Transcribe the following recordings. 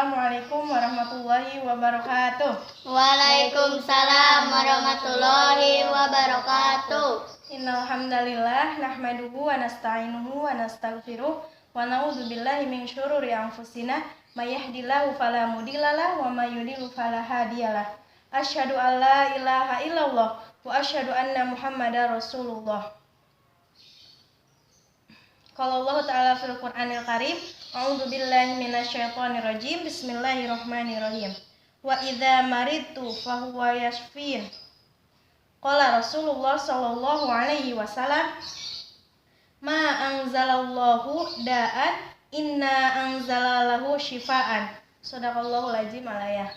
Assalamualaikum warahmatullahi wabarakatuh. Waalaikumsalam warahmatullahi wabarakatuh. Innal hamdalillah nahmaduhu wa nasta'inuhu wa nastaghfiruh wa na'udzubillahi min syururi anfusina may yahdihillahu fala mudhillalah wa may yudhlil fala hadiyalah. Asyhadu an la ilaha illallah wa asyhadu anna Muhammadar Rasulullah. Qala Allah Ta'ala fil Qur'anil Karim, a'udzu billahi minasyaitonir rajim. Bismillahirrahmanirrahim. Wa idza maridtu fahuwa yashfin. Qala Rasulullah sallallahu alaihi wasallam, ma anzalallahu da'an inna anzalalahu syifaan. Shadaqallahul azim alayah.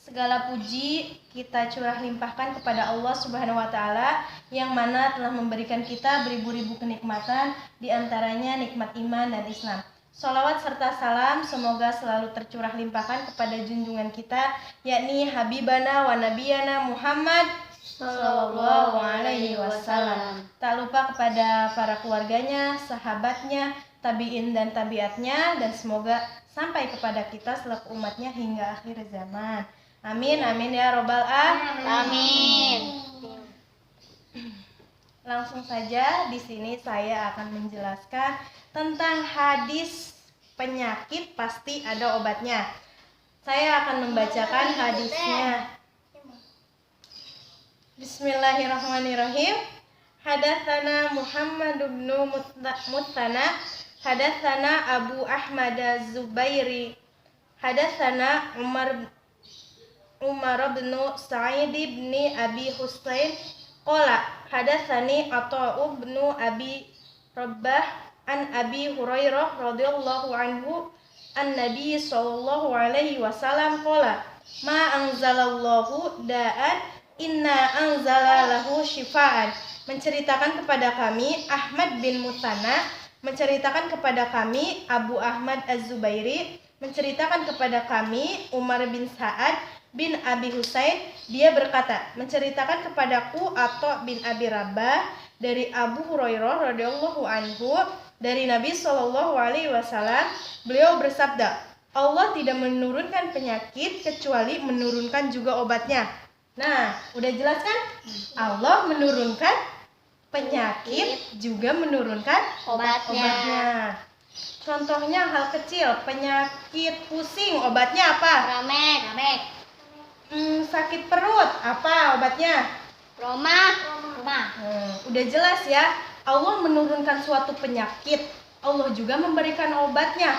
Segala puji kita curah limpahkan kepada Allah Subhanahu wa Ta'ala yang mana telah memberikan kita beribu-ribu kenikmatan, diantaranya nikmat iman dan Islam. Sholawat serta salam semoga selalu tercurah limpahkan kepada junjungan kita, yakni Habibana wa Nabiyana Muhammad Sallallahu alaihi wasallam. Tak lupa kepada para keluarganya, sahabatnya, tabi'in dan tabiatnya, dan semoga sampai kepada kita selaku umatnya hingga akhir zaman. Amin, amin ya robbal Amin. Langsung saja di sini saya akan menjelaskan tentang hadis penyakit pasti ada obatnya. Saya akan membacakan hadisnya. Bismillahirrahmanirrahim. Hadatsana Muhammad bin Mutsana, hadatsana Abu Ahmad Az-Zubairi, hadatsana Umar bin Sa'id bin Abi Husain qala hadatsani Atha bin Abi Rabbah an Abi Hurairah radhiyallahu anhu an Nabi sallallahu alaihi wasallam qala ma anzalallahu da'an inna anzalalahu syifaan. Menceritakan kepada kami Ahmad bin Mutsana, menceritakan kepada kami Abu Ahmad Az-Zubairi, menceritakan kepada kami Umar bin Sa'ad bin Abi Husain, dia berkata, menceritakan kepadaku Atha bin Abi Rabbah dari Abu Hurairah radhiyallahu anhu dari Nabi sallallahu alaihi wasallam, beliau bersabda, Allah tidak menurunkan penyakit kecuali menurunkan juga obatnya. Nah, udah jelas kan? Allah menurunkan penyakit juga menurunkan obatnya. Contohnya hal kecil, penyakit pusing, obatnya apa? Ramek. Sakit perut, apa obatnya? Roma. Udah jelas ya, Allah menurunkan suatu penyakit, Allah juga memberikan obatnya.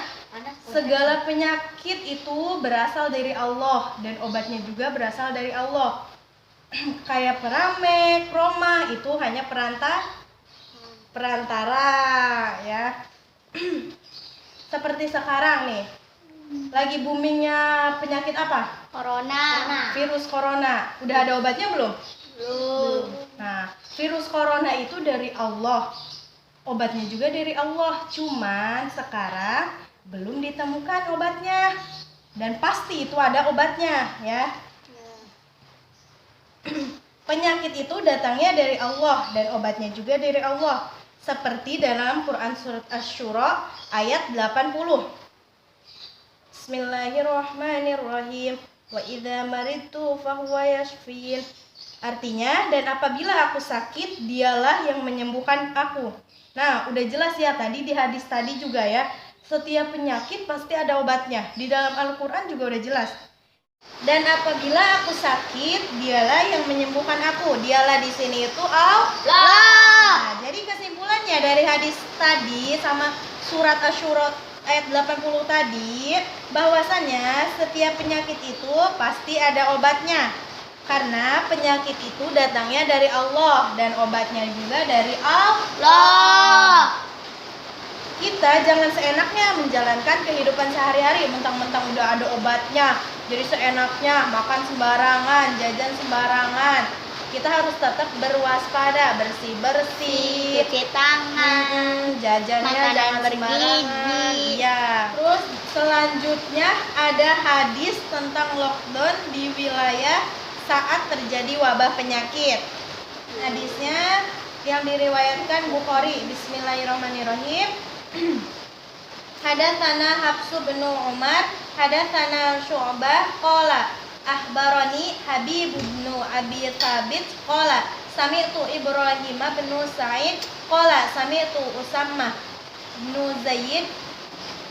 Segala penyakit itu berasal dari Allah dan obatnya juga berasal dari Allah. Kayak peramek, Roma itu hanya perantara ya. Seperti sekarang nih, lagi boomingnya penyakit apa? Corona. Virus corona. Udah ada obatnya belum? Belum. Nah, virus corona itu dari Allah. Obatnya juga dari Allah. Cuman sekarang belum ditemukan obatnya. Dan pasti itu ada obatnya, ya. Penyakit itu datangnya dari Allah dan obatnya juga dari Allah. Seperti dalam Quran surat Asy-Syura ayat 80. Bismillahirrahmanirrahim. Wa idza maridtu fahuwa yashfin. Artinya, dan apabila aku sakit, dialah yang menyembuhkan aku. Nah, udah jelas ya tadi di hadis tadi juga ya. Setiap penyakit pasti ada obatnya. Di dalam Al-Qur'an juga udah jelas. Dan apabila aku sakit, dialah yang menyembuhkan aku. Dialah di sini itu Allah. Nah, jadi kesimpulannya dari hadis tadi sama surat Asy-Syura ayat 80 tadi, bahwasanya setiap penyakit itu pasti ada obatnya. Karena penyakit itu datangnya dari Allah dan obatnya juga dari Allah. Kita jangan seenaknya menjalankan kehidupan sehari-hari, mentang-mentang udah ada obatnya, jadi seenaknya makan sembarangan, jajan sembarangan. Kita harus tetap berwaspada, bersih-bersih, Cuci tangan, jajannya jangan sembarangan. Ya. Terus selanjutnya ada hadis tentang lockdown di wilayah saat terjadi wabah penyakit. Hadisnya yang diriwayatkan Bukhari. Bismillahirrahmanirrahim. Hadatsana Hafsu bin Umar, hadatsana Syu'bah qala akhbarani Habib bin Abi Thabit qala sami'tu Ibrahim bin Sa'id qala sami'tu Usammah bin Zaid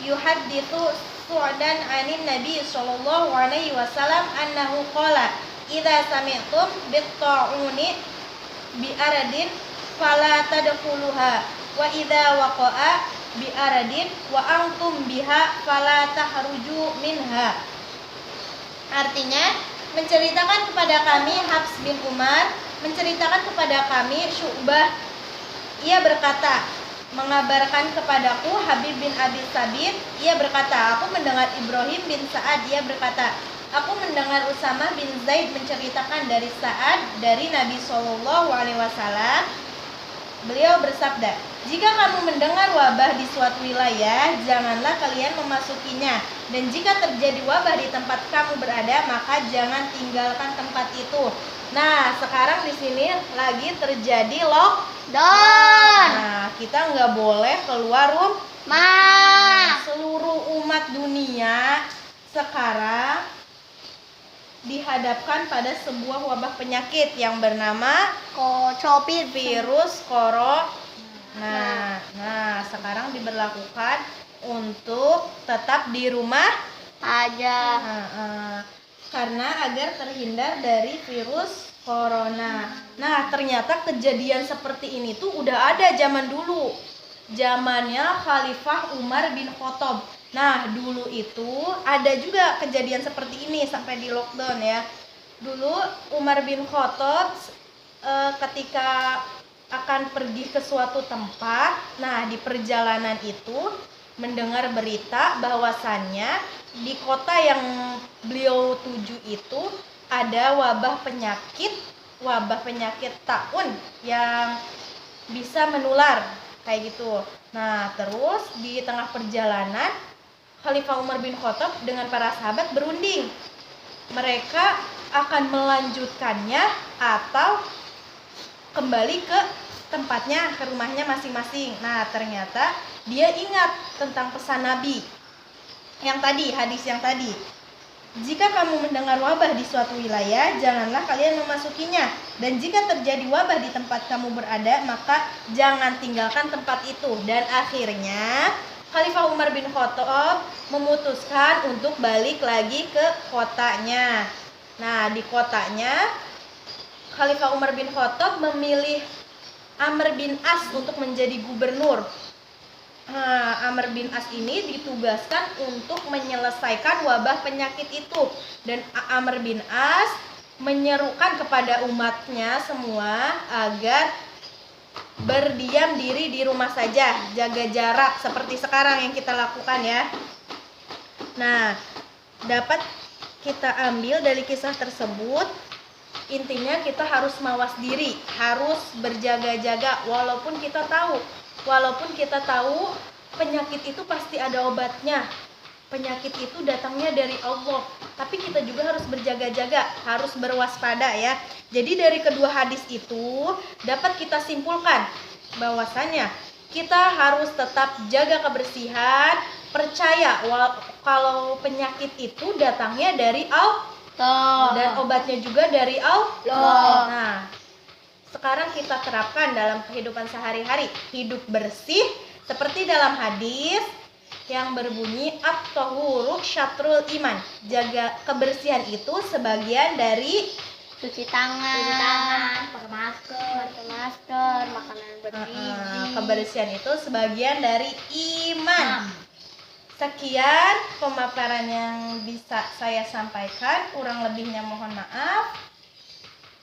yuhadditsu su'dan 'anin Nabi sallallahu alaihi wasallam annahu qala idza sami'tum bit-ta'uni bi aradin fala tadkhuluha wa idza waqa'a bi aradin wa antum biha fala tahruju minha. Artinya, menceritakan kepada kami Hafs bin Umar, menceritakan kepada kami Syu'bah, ia berkata, mengabarkan kepadaku Habib bin Abi Thabit, ia berkata, aku mendengar Ibrahim bin Sa'ad, ia berkata, aku mendengar Usamah bin Zaid menceritakan dari Sa'ad dari Nabi Shallallahu Alaihi Wasallam. Beliau bersabda, jika kamu mendengar wabah di suatu wilayah, janganlah kalian memasukinya. Dan jika terjadi wabah di tempat kamu berada, maka jangan tinggalkan tempat itu. Nah, sekarang di sini lagi terjadi lockdown. Nah, kita nggak boleh keluar rumah. Seluruh umat dunia sekarang dihadapkan pada sebuah wabah penyakit yang bernama COVID, virus corona. Nah, sekarang diberlakukan untuk tetap di rumah aja. Karena agar terhindar dari virus corona. Nah, ternyata kejadian seperti ini tuh udah ada zaman dulu. Zamannya Khalifah Umar bin Khattab. Nah, dulu itu ada juga kejadian seperti ini sampai di lockdown ya. Dulu Umar bin Khattab ketika akan pergi ke suatu tempat, nah di perjalanan itu mendengar berita bahwasannya di kota yang beliau tuju itu ada wabah penyakit taun yang bisa menular kayak gitu. Nah, terus di tengah perjalanan Khalifah Umar bin Khattab dengan para sahabat berunding. Mereka akan melanjutkannya atau kembali ke tempatnya, ke rumahnya masing-masing. Nah, ternyata dia ingat tentang pesan Nabi yang tadi, hadis yang tadi. Jika kamu mendengar wabah di suatu wilayah, janganlah kalian memasukinya. Dan jika terjadi wabah di tempat kamu berada, maka jangan tinggalkan tempat itu. Dan akhirnya Khalifah Umar bin Khattab memutuskan untuk balik lagi ke kotanya. Nah, di kotanya Khalifah Umar bin Khattab memilih Amr bin As untuk menjadi gubernur. Nah, Amr bin As ini ditugaskan untuk menyelesaikan wabah penyakit itu. Dan Amr bin As menyerukan kepada umatnya semua agar berdiam diri di rumah saja, jaga jarak seperti sekarang yang kita lakukan ya. Nah, dapat kita ambil dari kisah tersebut, intinya kita harus mawas diri, harus berjaga-jaga walaupun kita tahu penyakit itu pasti ada obatnya. Penyakit itu datangnya dari Allah, tapi kita juga harus berjaga-jaga, harus berwaspada ya. Jadi dari kedua hadis itu dapat kita simpulkan bahwasanya kita harus tetap jaga kebersihan, percaya kalau penyakit itu datangnya dari Allah dan obatnya juga dari Allah. Nah, sekarang kita terapkan dalam kehidupan sehari-hari, hidup bersih seperti dalam hadis yang berbunyi at-tahuru syatrul iman. Jaga kebersihan itu sebagian dari Cuci tangan, pakai masker, makanan bergizi. Kebersihan itu sebagian dari iman. Sekian pemaparan yang bisa saya sampaikan, kurang lebihnya mohon maaf.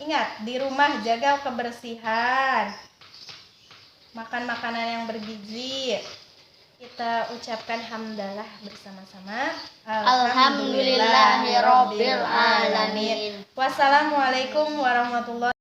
Ingat, di rumah jaga kebersihan, makan makanan yang bergizi. Kita ucapkan hamdalah bersama-sama. Alhamdulillahirabbil alamin. Wassalamualaikum warahmatullahi